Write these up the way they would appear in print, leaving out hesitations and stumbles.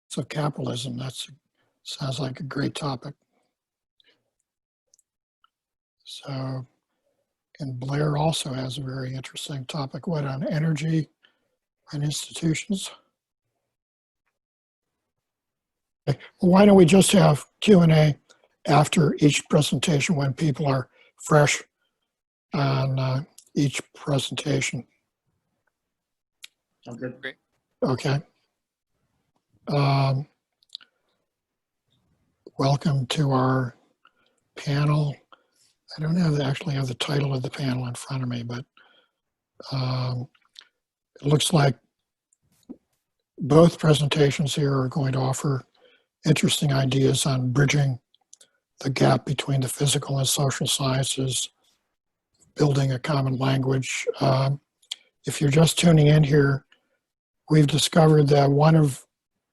So capitalism, sounds like a great topic. So, and Blair also has a very interesting topic, what, on energy and institutions? Okay. Well, why don't we just have Q&A after each presentation when people are fresh on each presentation. Okay. Great. Okay. Welcome to our panel. I don't actually have the title of the panel in front of me, but it looks like both presentations here are going to offer interesting ideas on bridging the gap between the physical and social sciences, building a common language. If you're just tuning in here, we've discovered that one of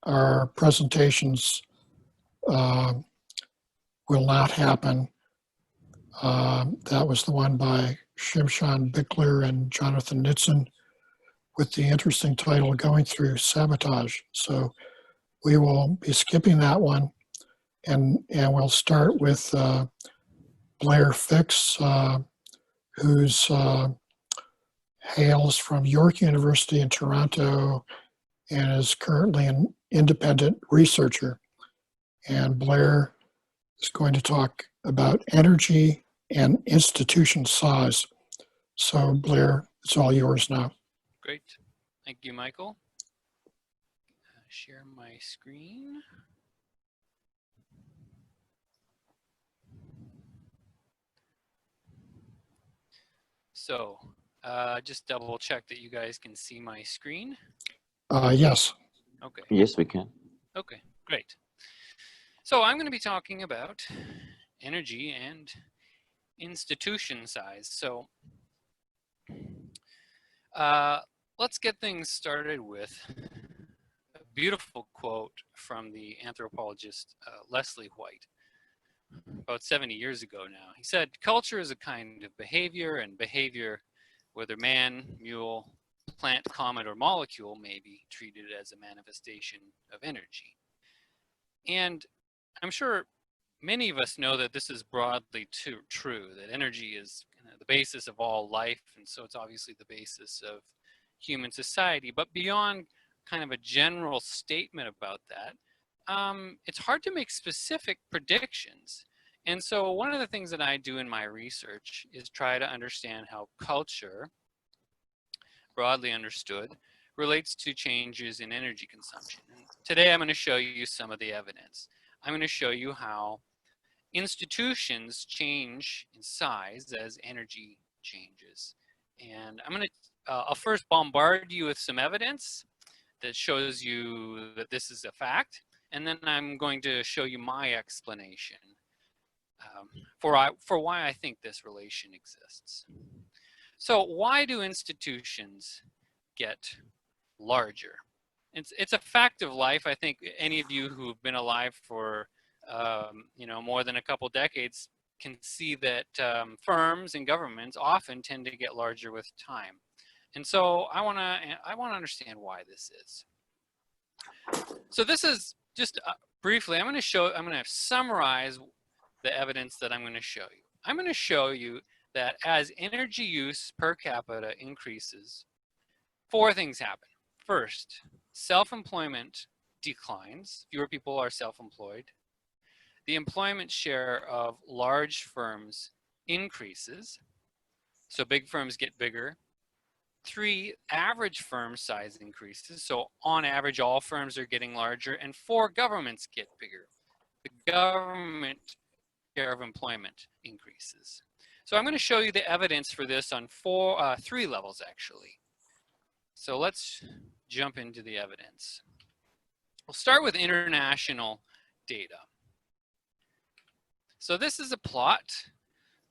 our presentations will not happen. That was the one by Shimshan Bickler and Jonathan Nitzen with the interesting title, Going Through Sabotage. So we will be skipping that one, and we'll start with Blair Fix, who's hails from York University in Toronto and is currently an independent researcher. And Blair is going to talk about energy and institution size. So Blair, it's all yours now. Great. Thank you, Michael. Share my screen. So just double check that you guys can see my screen. Yes. Okay. Yes, we can. Okay, great. So I'm going to be talking about energy and institution size. So let's get things started with a beautiful quote from the anthropologist Leslie White about 70 years ago now. He said, "Culture is a kind of behavior, and behavior, whether man, mule, plant, comet, or molecule, may be treated as a manifestation of energy." And I'm sure many of us know that this is broadly true, that energy is the basis of all life, and so it's obviously the basis of human society. But beyond kind of a general statement about that, it's hard to make specific predictions. And so one of the things that I do in my research is try to understand how culture, broadly understood, relates to changes in energy consumption. And today I'm going to show you some of the evidence. I'm going to show you how institutions change in size as energy changes. And I'll first bombard you with some evidence that shows you that this is a fact, and then I'm going to show you my explanation for why I think this relation exists. So why do institutions get larger? It's a fact of life. I think any of you who've been alive for more than a couple decades can see that firms and governments often tend to get larger with time. And so I want to understand why this is. So this is just briefly, I'm going to summarize the evidence that I'm going to show you. I'm going to show you that as energy use per capita increases, four things happen. First, self-employment declines. Fewer people are self-employed. The employment share of large firms increases. So big firms get bigger. 3, average firm size increases. So on average, all firms are getting larger. And 4, governments get bigger. The government share of employment increases. So I'm going to show you the evidence for this on 3 levels, actually. So let's jump into the evidence. We'll start with international data. So this is a plot.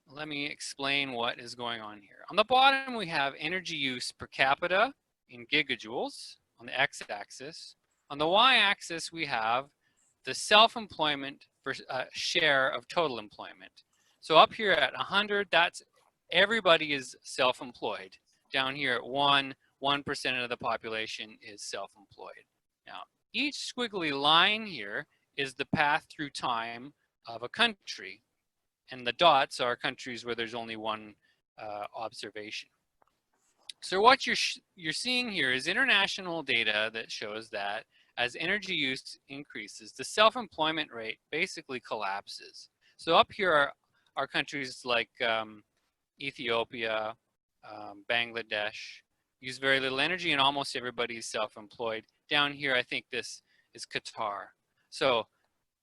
Let me explain what is going on here. On the bottom, we have energy use per capita in gigajoules on the x-axis. On the y-axis, we have the self-employment share of total employment. So up here at 100, that's everybody is self-employed. Down here at 1% of the population is self-employed. Now, each squiggly line here is the path through time of a country. And the dots are countries where there's only one observation. So what you're seeing here is international data that shows that as energy use increases, the self-employment rate basically collapses. So up here are countries like Ethiopia, Bangladesh, use very little energy and almost everybody's self-employed. Down here, I think this is Qatar. So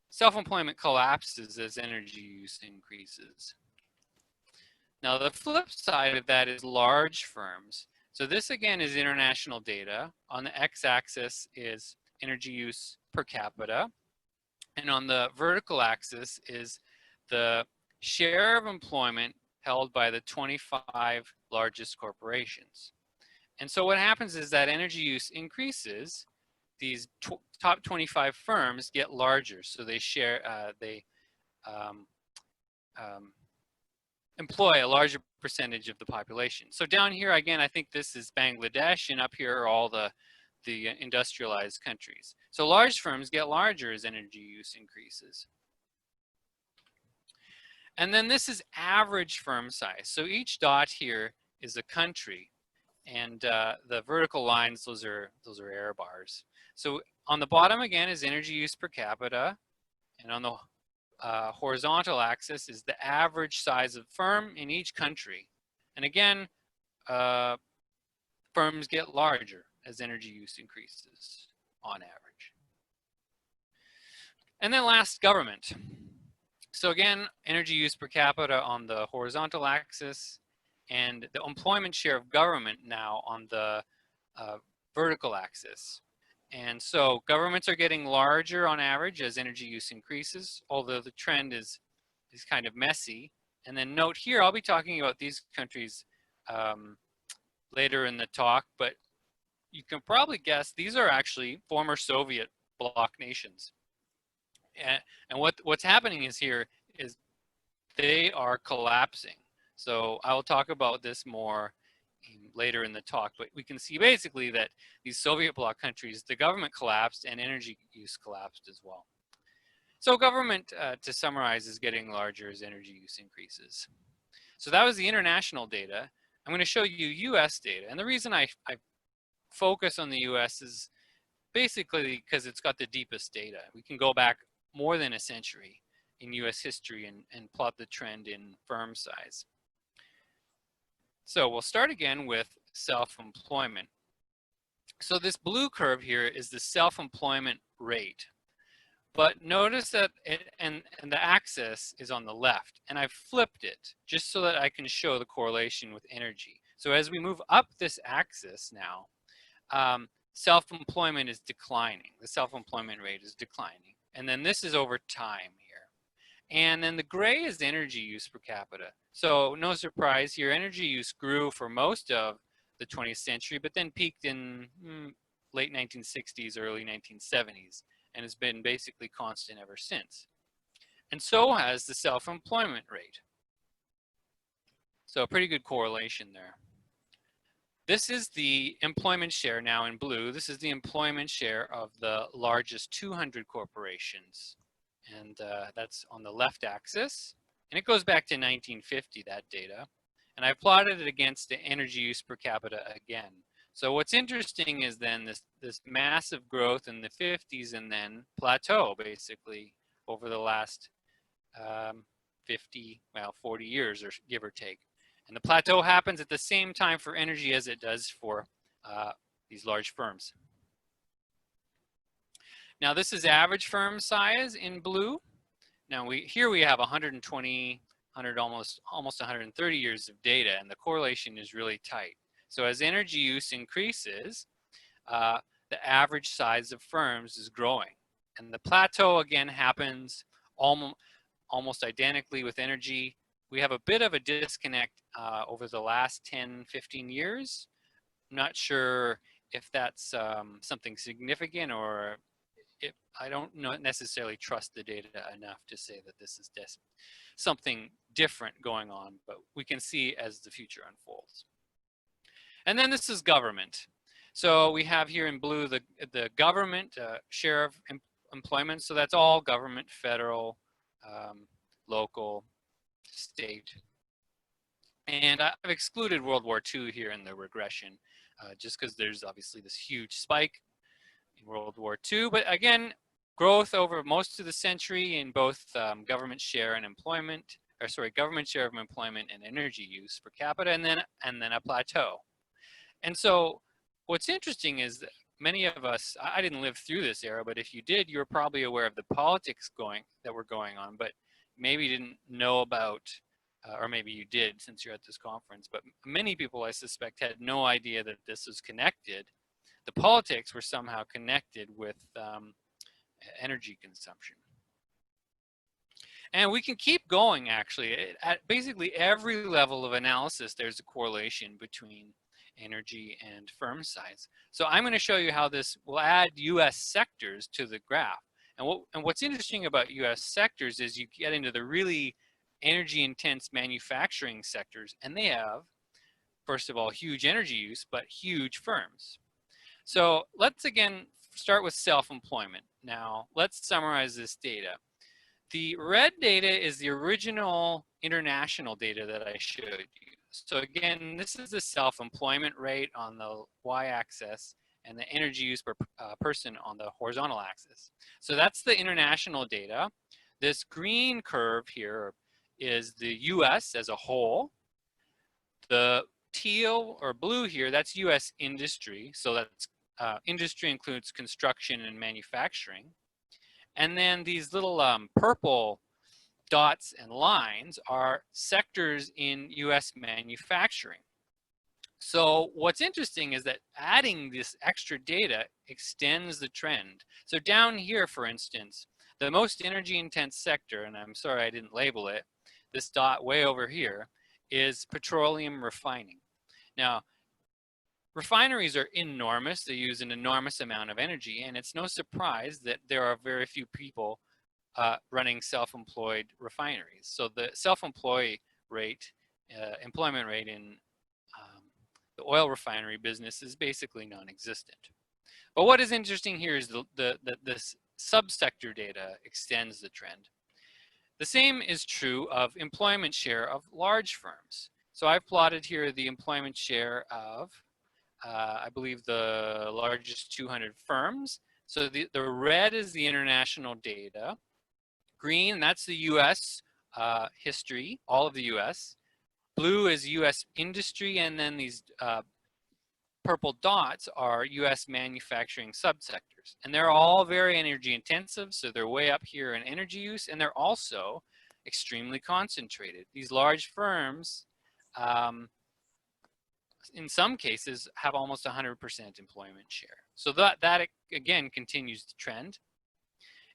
self-employment collapses as energy use increases. Now the flip side of that is large firms. So this again is international data. On the x-axis is energy use per capita. And on the vertical axis is the share of employment held by the 25 largest corporations. And so what happens is that energy use increases, these top 25 firms get larger. So they share, employ a larger percentage of the population. So down here, again, I think this is Bangladesh, and up here are all the industrialized countries. So large firms get larger as energy use increases. And then this is average firm size. So each dot here is a country, and the vertical lines, those are error bars. So on the bottom again is energy use per capita, and on the horizontal axis is the average size of firm in each country. And again, firms get larger as energy use increases on average. And then last, government. So again, energy use per capita on the horizontal axis, and the employment share of government now on the vertical axis. And so governments are getting larger on average as energy use increases, although the trend is kind of messy. And then note here, I'll be talking about these countries later in the talk, but you can probably guess these are actually former Soviet bloc nations. And what's happening is they are collapsing. So I will talk about this more later in the talk, but we can see basically that these Soviet bloc countries, the government collapsed and energy use collapsed as well. So government, to summarize, is getting larger as energy use increases. So that was the international data. I'm going to show you US data. And the reason I focus on the US is basically because it's got the deepest data. We can go back more than a century in US history and plot the trend in firm size. So we'll start again with self-employment. So this blue curve here is the self-employment rate. But notice that and the axis is on the left, and I've flipped it just so that I can show the correlation with energy. So as we move up this axis now, self-employment is declining. The self-employment rate is declining. And then this is over time here. And then the gray is energy use per capita. So no surprise here, energy use grew for most of the 20th century, but then peaked in late 1960s, early 1970s, and has been basically constant ever since. And so has the self-employment rate. So a pretty good correlation there. This is the employment share now in blue. This is the employment share of the largest 200 corporations. And that's on the left axis. And it goes back to 1950, that data. And I plotted it against the energy use per capita again. So what's interesting is then this massive growth in the 50s and then plateau basically over the last 40 years or give or take. And the plateau happens at the same time for energy as it does for these large firms. Now this is average firm size in blue. Now here we have 120, almost 130 years of data, and the correlation is really tight. So as energy use increases, the average size of firms is growing. And the plateau again happens almost identically with energy. We have a bit of a disconnect over the last 10, 15 years. I'm not sure if that's something significant or I don't necessarily trust the data enough to say that this is something different going on, but we can see as the future unfolds. And then this is government. So we have here in blue the government share of employment. So that's all government, federal, local, state. And I've excluded World War II here in the regression, just because there's obviously this huge spike in World War II. But again, growth over most of the century in both government share and employment, or sorry, government share of employment and energy use per capita, and then a plateau. And so what's interesting is that many of us, I didn't live through this era, but if you did, you were probably aware of the politics that were going on, but maybe you didn't know about, or maybe you did since you're at this conference, but many people I suspect had no idea that this was connected. The politics were somehow connected with energy consumption. And we can keep going, actually. At basically every level of analysis, there's a correlation between energy and firm size. So I'm going to show you how this will add US sectors to the graph. And what's interesting about US sectors is you get into the really energy intense manufacturing sectors, and they have, first of all, huge energy use, but huge firms. So let's again start with self-employment. Now let's summarize this data. The red data is the original international data that I showed you. So again, this is the self-employment rate on the y-axis and the energy use per person on the horizontal axis. So that's the international data. This green curve here is the US as a whole. The teal or blue here, that's US industry. So that's industry includes construction and manufacturing. And then these little purple dots and lines are sectors in US manufacturing. So what's interesting is that adding this extra data extends the trend. So down here, for instance, the most energy intense sector, and I'm sorry I didn't label it, this dot way over here, is petroleum refining. Now, refineries are enormous. They use an enormous amount of energy, and it's no surprise that there are very few people running self-employed refineries. So the self-employed rate, employment rate in the oil refinery business is basically non-existent. But what is interesting here is this subsector data extends the trend. The same is true of employment share of large firms. So I've plotted here the employment share of, I believe, the largest 200 firms. So the red is the international data. Green, that's the US history, all of the US. Blue is US industry, and then these purple dots are US manufacturing subsectors. And they're all very energy intensive, so they're way up here in energy use, and they're also extremely concentrated. These large firms, in some cases, have almost 100% employment share. So that again continues the trend.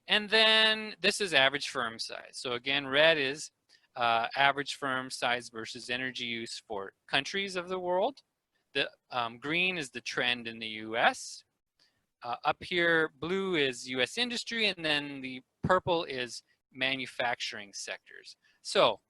And then this is average firm size. So again, red is average firm size versus energy use for countries of the world. The green is the trend in the US. Up here, blue is US industry, and then the purple is manufacturing sectors. So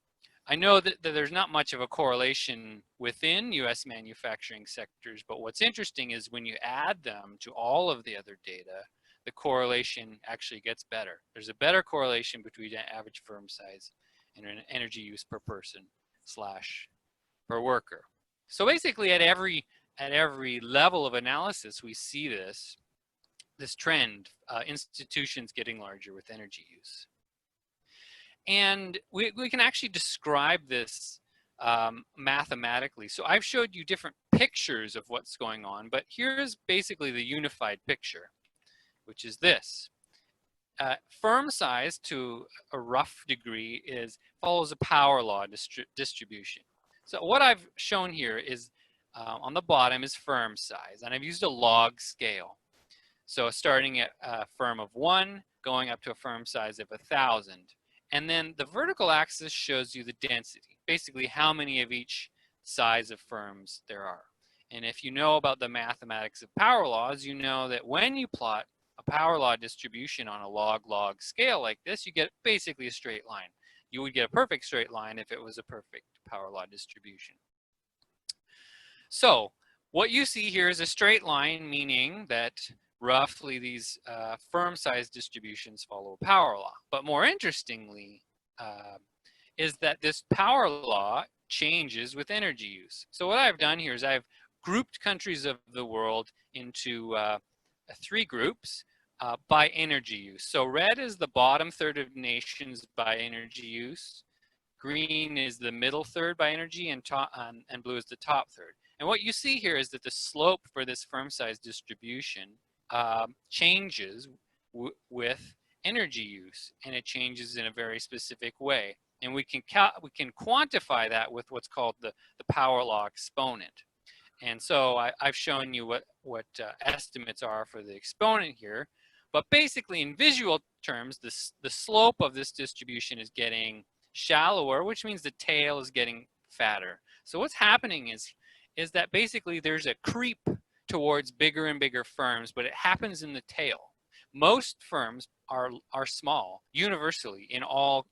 I know that there's not much of a correlation within US manufacturing sectors, but what's interesting is when you add them to all of the other data, the correlation actually gets better. There's a better correlation between average firm size and energy use per person / per worker. So basically at every level of analysis, we see this trend, institutions getting larger with energy use. And we can actually describe this mathematically. So I've showed you different pictures of what's going on, but here's basically the unified picture, which is this. Firm size, to a rough degree, follows a power law distribution. So what I've shown here is on the bottom is firm size, and I've used a log scale. So starting at a firm of 1, going up to a firm size of 1,000. And then the vertical axis shows you the density, basically how many of each size of firms there are. And if you know about the mathematics of power laws, you know that when you plot a power law distribution on a log-log scale like this, you get basically a straight line. You would get a perfect straight line if it was a perfect power law distribution. So What you see here is a straight line, meaning that roughly these firm size distributions follow a power law. But more interestingly is that this power law changes with energy use. So what I've done here is I've grouped countries of the world into 3 groups by energy use. So red is the bottom third of nations by energy use. Green is the middle third by energy, and blue is the top third. And what you see here is that the slope for this firm size distribution changes with energy use, and it changes in a very specific way. And we can quantify that with what's called the power law exponent. And so I've shown you what estimates are for the exponent here. But basically, in visual terms, the slope of this distribution is getting shallower, which means the tail is getting fatter. So what's happening is that basically there's a creep towards bigger and bigger firms, but it happens in the tail. Most firms are small universally in all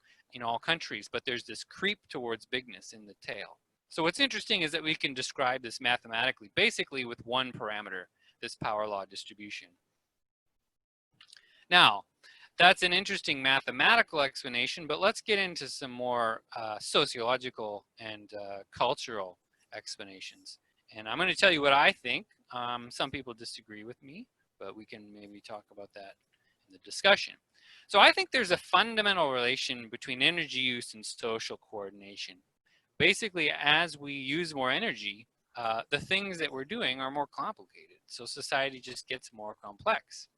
countries, but there's this creep towards bigness in the tail. So what's interesting is that we can describe this mathematically, basically with one parameter, this power law distribution. Now, that's an interesting mathematical explanation, but let's get into some more sociological and cultural explanations. And I'm going to tell you what I think. Some people disagree with me, but we can maybe talk about that in the discussion. So I think there's a fundamental relation between energy use and social coordination. Basically, as we use more energy, the things that we're doing are more complicated. So society just gets more complex.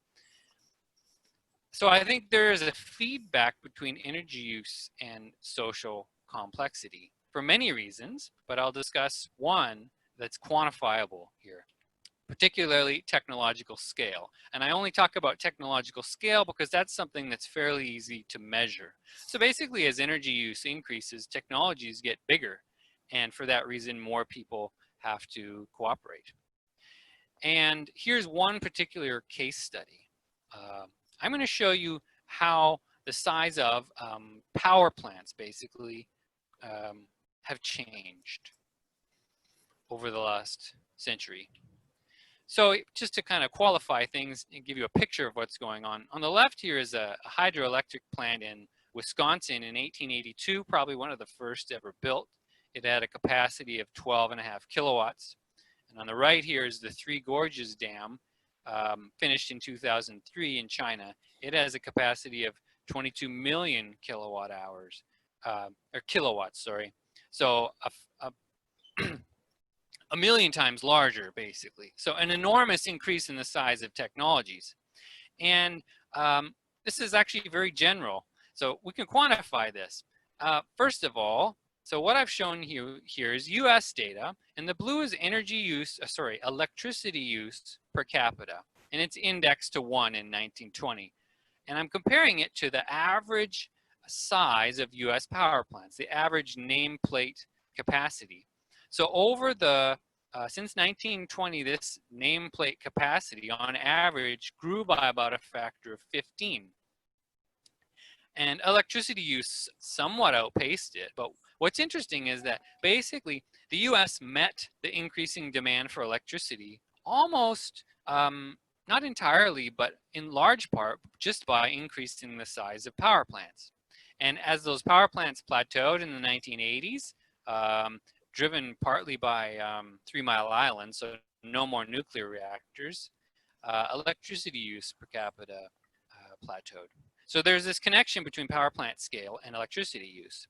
So I think there is a feedback between energy use and social complexity for many reasons, but I'll discuss one that's quantifiable here, particularly technological scale. And I only talk about technological scale because that's something that's fairly easy to measure. So basically, as energy use increases, technologies get bigger. And for that reason, more people have to cooperate. And here's one particular case study. I'm going to show you how the size of power plants basically have changed over the last century. So just to kind of qualify things and give you a picture of what's going on the left here is a hydroelectric plant in Wisconsin in 1882, probably one of the first ever built. It had a capacity of 12.5 kilowatts. And on the right here is the Three Gorges Dam, finished in 2003 in China. It has a capacity of 22 million kilowatt hours, or kilowatts, sorry. So a million times larger, basically. So an enormous increase in the size of technologies. And this is actually very general. So we can quantify this. First of all, so what I've shown here is US data, and the blue is energy use, electricity use per capita, and it's indexed to 1 in 1920. And I'm comparing it to the average size of US power plants, the average nameplate capacity. So over the, since 1920, this nameplate capacity on average grew by about a factor of 15. And electricity use somewhat outpaced it, but what's interesting is that basically the US met the increasing demand for electricity almost, not entirely, but in large part just by increasing the size of power plants. And as those power plants plateaued in the 1980s, driven partly by 3 Mile Island, so no more nuclear reactors, electricity use per capita plateaued. So there's this connection between power plant scale and electricity use.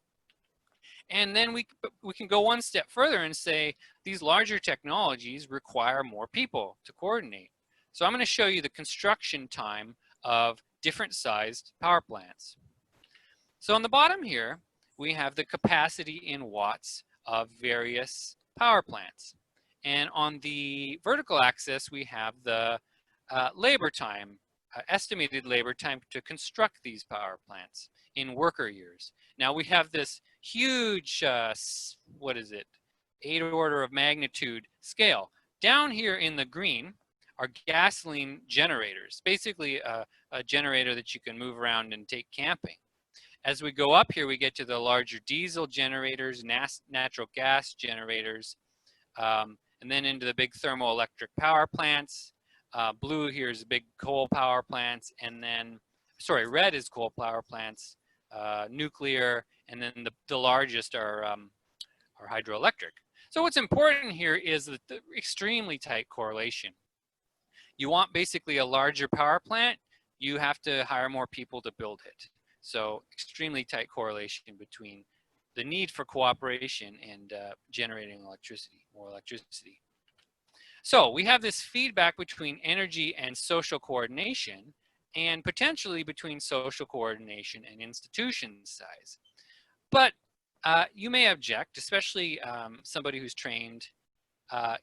And then we can go one step further and say these larger technologies require more people to coordinate. So I'm going to show you the construction time of different sized power plants. So on the bottom here, we have the capacity in watts of various power plants. And on the vertical axis, we have the labor time, estimated labor time to construct these power plants in worker years. Now we have this huge, 8 order of magnitude scale. Down here in the green are gasoline generators, basically a generator that you can move around and take camping. As we go up here, we get to the larger diesel generators, natural gas generators, and and then into the big thermoelectric power plants. Blue here is big coal power plants, and then, sorry, red is coal power plants, nuclear, and then the largest are hydroelectric. So what's important here is the extremely tight correlation. You want basically a larger power plant, you have to hire more people to build it. So extremely tight correlation between the need for cooperation and generating electricity, more electricity. So we have this feedback between energy and social coordination, and potentially between social coordination and institution size. But you may object, especially somebody who's trained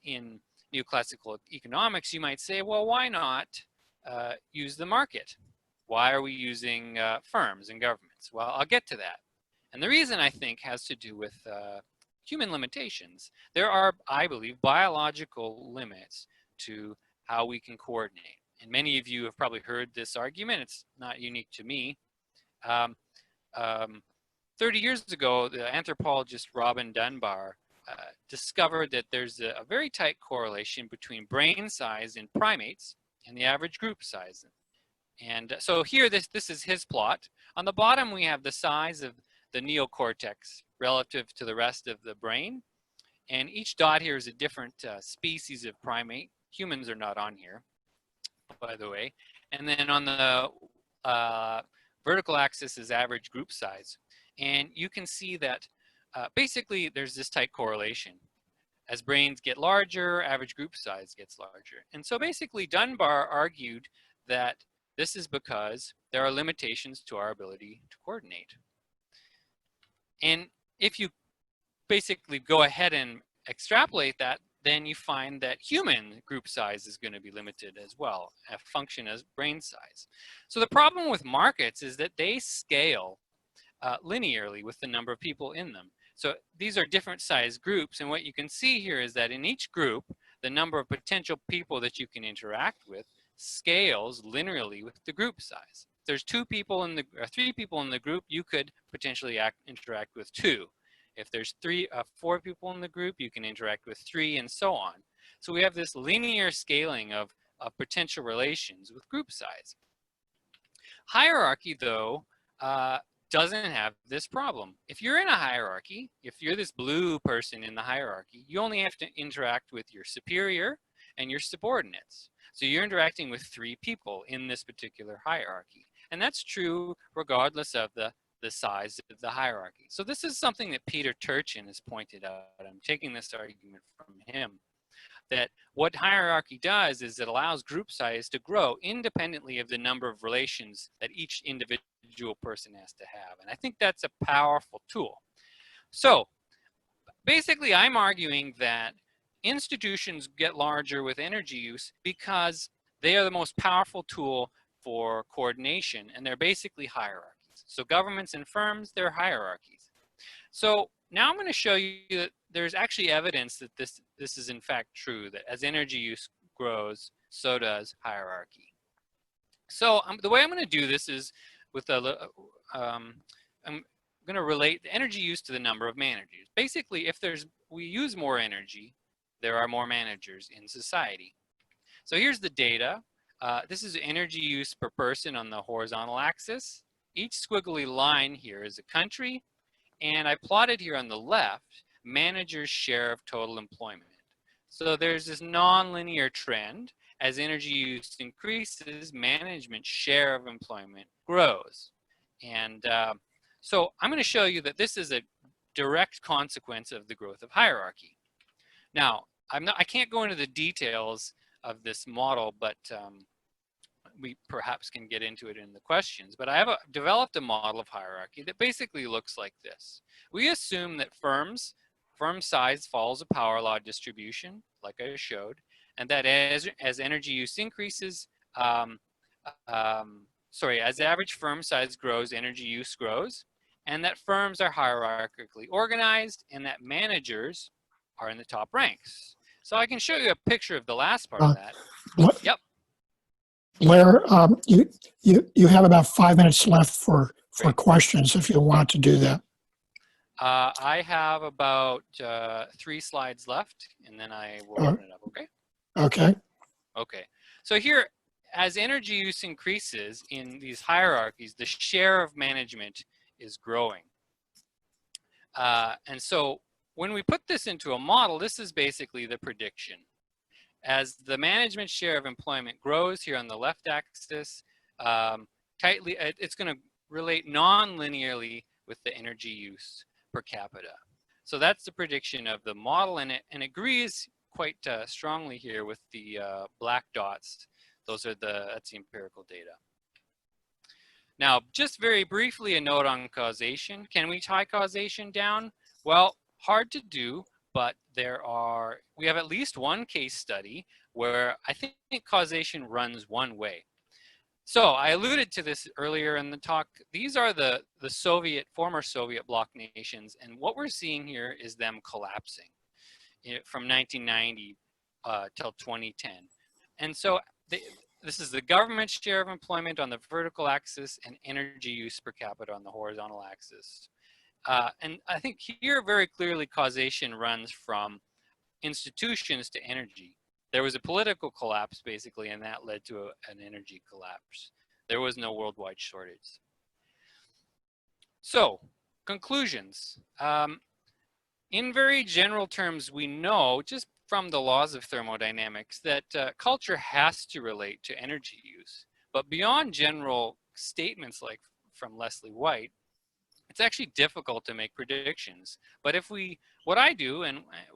in neoclassical economics. You might say, well, why not use the market? Why are we using firms and governments? Well, I'll get to that. And the reason, I think, has to do with human limitations. There are, I believe, biological limits to how we can coordinate. And many of you have probably heard this argument. It's not unique to me. 30 years ago, the anthropologist Robin Dunbar discovered that there's a very tight correlation between brain size in primates and the average group size. And so here, this is his plot. On the bottom, we have the size of the neocortex relative to the rest of the brain. And each dot here is a different species of primate. Humans are not on here, by the way. And then on the vertical axis is average group size. And you can see that basically there's this tight correlation. As brains get larger, average group size gets larger. And so basically Dunbar argued that this is because there are limitations to our ability to coordinate. And if you basically go ahead and extrapolate that, then you find that human group size is going to be limited as well, a function as brain size. So the problem with markets is that they scale linearly with the number of people in them. So these are different size groups, and what you can see here is that in each group, the number of potential people that you can interact with scales linearly with the group size. If there's 2 people in the, or 3 people in the group, you could potentially interact with 2. If there's 4 people in the group, you can interact with 3, and so on. So we have this linear scaling of potential relations with group size. Hierarchy, though, doesn't have this problem. If you're in a hierarchy, if you're this blue person in the hierarchy, you only have to interact with your superior and your subordinates. So you're interacting with 3 people in this particular hierarchy. And that's true regardless of the size of the hierarchy. So this is something that Peter Turchin has pointed out. I'm taking this argument from him, that what hierarchy does is it allows group size to grow independently of the number of relations that each individual person has to have. And I think that's a powerful tool. So basically, I'm arguing that institutions get larger with energy use because they are the most powerful tool for coordination, and they're basically hierarchies. So governments and firms, they're hierarchies. So now I'm going to show you that there's actually evidence that this is in fact true, that as energy use grows, so does hierarchy. So the way I'm going to do this is with I'm going to relate the energy use to the number of managers. Basically, if we use more energy, there are more managers in society. So here's the data. This is energy use per person on the horizontal axis. Each squiggly line here is a country, and I plotted here on the left managers' share of total employment. So there's this nonlinear trend. As energy use increases, management's share of employment grows. And so I'm going to show you that this is a direct consequence of the growth of hierarchy. Now, I can't go into the details of this model, but we perhaps can get into it in the questions. But I have developed a model of hierarchy that basically looks like this. We assume that firm size follows a power law distribution, like I showed, and that as energy use increases, as average firm size grows, energy use grows, and that firms are hierarchically organized, and that managers are in the top ranks. So I can show you a picture of the last part of that. Yep. Blair, you have about 5 minutes left for questions if you want to do that. I have about 3 slides left, and then I will Oh, open it up, okay? okay. Okay, so here, as energy use increases in these hierarchies, the share of management is growing. And so when we put this into a model, this is basically the prediction. As the management share of employment grows here on the left axis, it's going to relate non-linearly with the energy use per capita. So that's the prediction of the model, and it agrees quite strongly here with the black dots. That's the empirical data. Now, just very briefly, a note on causation. Can we tie causation down? Well, hard to do, but we have at least one case study where I think causation runs one way. So I alluded to this earlier in the talk. These are the former Soviet bloc nations, and what we're seeing here is them collapsing from 1990 till 2010. And so this is the government share of employment on the vertical axis and energy use per capita on the horizontal axis. And I think here very clearly causation runs from institutions to energy. There was a political collapse basically, and that led to an energy collapse. There was no worldwide shortage. So, conclusions. In very general terms, we know just from the laws of thermodynamics that culture has to relate to energy use. But beyond general statements like from Leslie White, it's actually difficult to make predictions. But what I do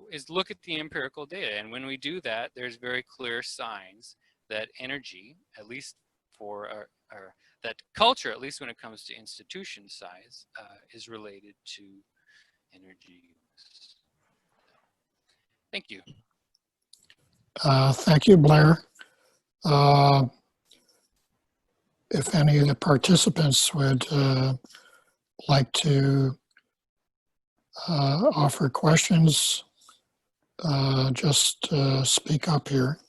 is look at the empirical data. And when we do that, there's very clear signs that energy, at least for that culture, at least when it comes to institution size, is related to energy use. Thank you. Thank you, Blair. If any of the participants would like to offer questions, just speak up here.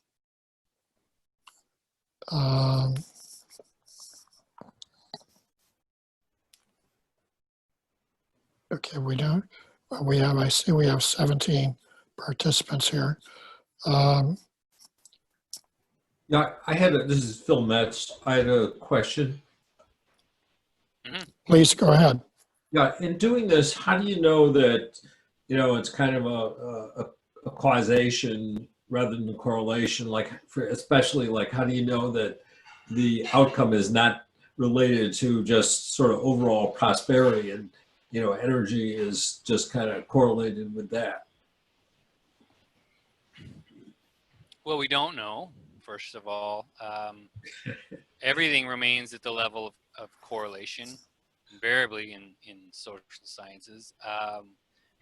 Okay, we don't. I see we have 17 participants here. Yeah, this is Phil Metz. I had a question. Please go ahead. Yeah, in doing this, how do you know that, it's kind of a causation rather than a correlation? Especially how do you know that the outcome is not related to just sort of overall prosperity and, energy is just kind of correlated with that? Well, we don't know, first of all. Everything remains at the level of correlation, invariably in social sciences.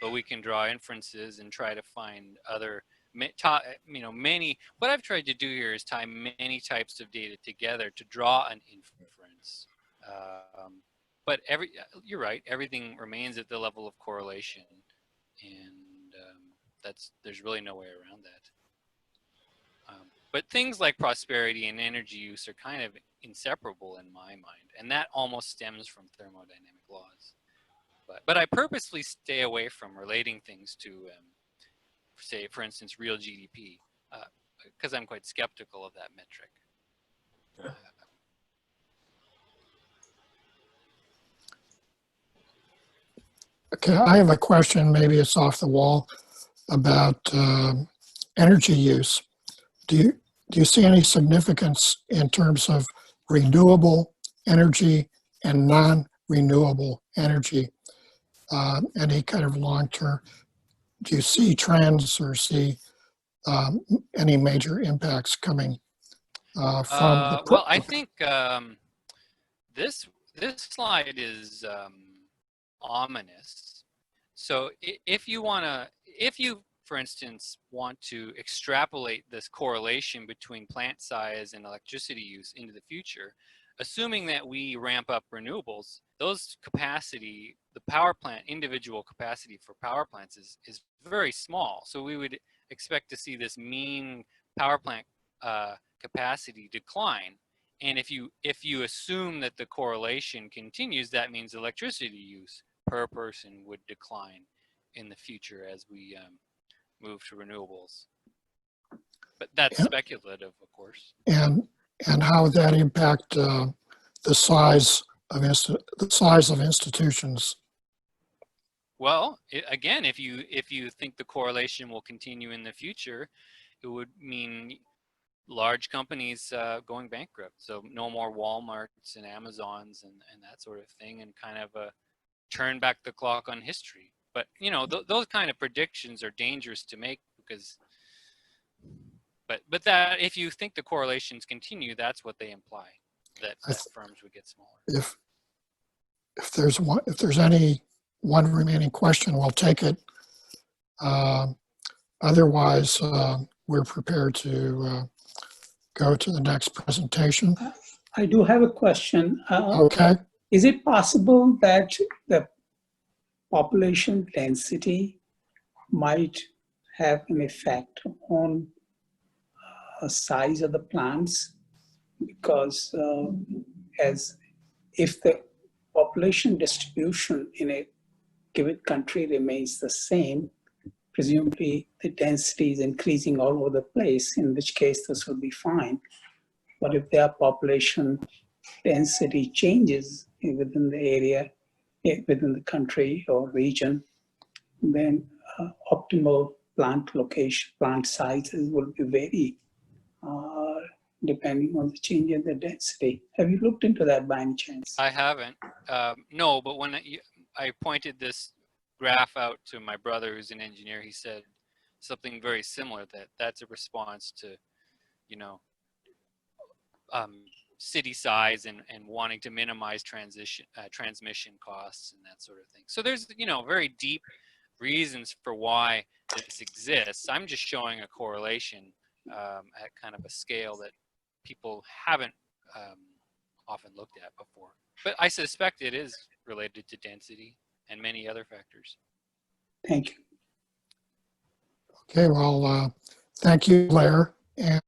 But we can draw inferences and try to find other, what I've tried to do here is tie many types of data together to draw an inference. But you're right, everything remains at the level of correlation, and there's really no way around that. But things like prosperity and energy use are kind of inseparable in my mind, and that almost stems from thermodynamic laws. But I purposely stay away from relating things to, say, for instance, real GDP, because I'm quite skeptical of that metric. Yeah. Okay, I have a question, maybe it's off the wall, about energy use. Do you see any significance in terms of renewable energy and non-renewable energy? Any kind of long-term, do you see trends or see any major impacts coming from the... Well, I think this slide is ominous. So if you, for instance, want to extrapolate this correlation between plant size and electricity use into the future, assuming that we ramp up renewables, those capacity, the power plant, individual capacity for power plants is very small. So we would expect to see this mean power plant capacity decline. And if you assume that the correlation continues, that means electricity use per person would decline in the future as we move to renewables. But that's speculative, of course. And how would that impact the size of institutions? Well, again, if you think the correlation will continue in the future, it would mean large companies going bankrupt. So no more Walmarts and Amazons and that sort of thing, and kind of turn back the clock on history. But you know, those kind of predictions are dangerous to make because. But that if you think the correlations continue, that's what they imply, that firms would get smaller. If there's any one remaining question, we'll take it. Otherwise, we're prepared to go to the next presentation. I do have a question. Okay. Is it possible that the population density might have an effect on size of the plants? Because as if the population distribution in a given country remains the same, presumably the density is increasing all over the place, in which case this will be fine. But if their population density changes within the area, within the country or region, then optimal plant location, plant sizes will be vary depending on the change in the density. Have you looked into that by any chance? I haven't. No, but when I pointed this graph out to my brother who's an engineer, he said something very similar, that that's a response to, you know, city size and wanting to minimize transmission costs and that sort of thing. So there's, you know, very deep reasons for why this exists. I'm just showing a correlation at kind of a scale that people haven't often looked at before. But I suspect it is related to density and many other factors. Thank you. Okay, well, thank you, Blair. And